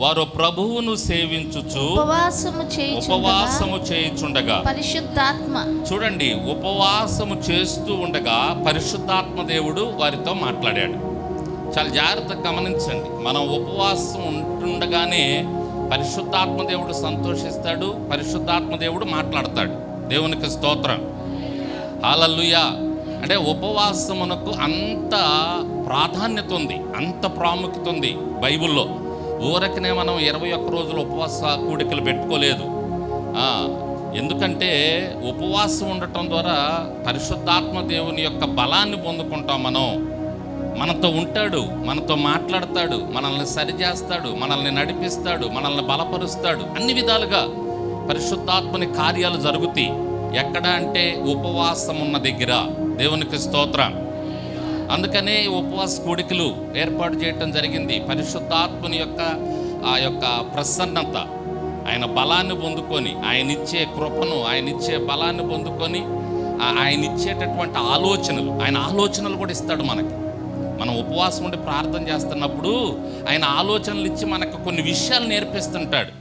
వారు ప్రభువును సేవించుచు ఉపవాసము చేయుచుండగా పరిశుద్ధాత్మ. చూడండి, ఉపవాసము చేస్తూ ఉండగా పరిశుద్ధాత్మ దేవుడు వారితో మాట్లాడాడు. చాలా జాగ్రత్తగా గమనించండి. మనం ఉపవాసం ఉంటుండగానే పరిశుద్ధాత్మ దేవుడు సంతోషిస్తాడు, పరిశుద్ధాత్మ దేవుడు మాట్లాడతాడు. దేవునికి స్తోత్రం, హల్లెలూయా. అంటే ఉపవాసమునకు అంత ప్రాధాన్యత ఉంది, అంత ప్రాముఖ్యత ఉంది బైబిల్లో. ఊరకనే మనం 21 రోజులు ఉపవాస కూడికలు పెట్టుకోలేదు. ఎందుకంటే ఉపవాసం ఉండటం ద్వారా పరిశుద్ధాత్మ దేవుని యొక్క బలాన్ని పొందుకుంటాం. మనతో ఉంటాడు, మనతో మాట్లాడతాడు, మనల్ని సరిచేస్తాడు, మనల్ని నడిపిస్తాడు, మనల్ని బలపరుస్తాడు. అన్ని విధాలుగా పరిశుద్ధాత్మని కార్యాలు జరుగుతాయి. ఎక్కడ అంటే ఉపవాసం ఉన్న దగ్గర. దేవునికి స్తోత్రం. అందుకనే ఉపవాస కూడికలు ఏర్పాటు చేయటం జరిగింది. పరిశుద్ధాత్మని యొక్క ఆ యొక్క ప్రసన్నత, ఆయన బలాన్ని పొందుకొని, ఆయన ఇచ్చే కృపను, ఆయన ఇచ్చే బలాన్ని పొందుకొని, ఆయన ఇచ్చేటటువంటి ఆలోచనలు, ఆయన ఆలోచనలు కూడా ఇస్తాడు మనకి. మనం ఉపవాసం ఉండి ప్రార్థన చేస్తున్నప్పుడు ఆయన ఆలోచనలు ఇచ్చి మనకు కొన్ని విషయాలు నేర్పిస్తుంటాడు.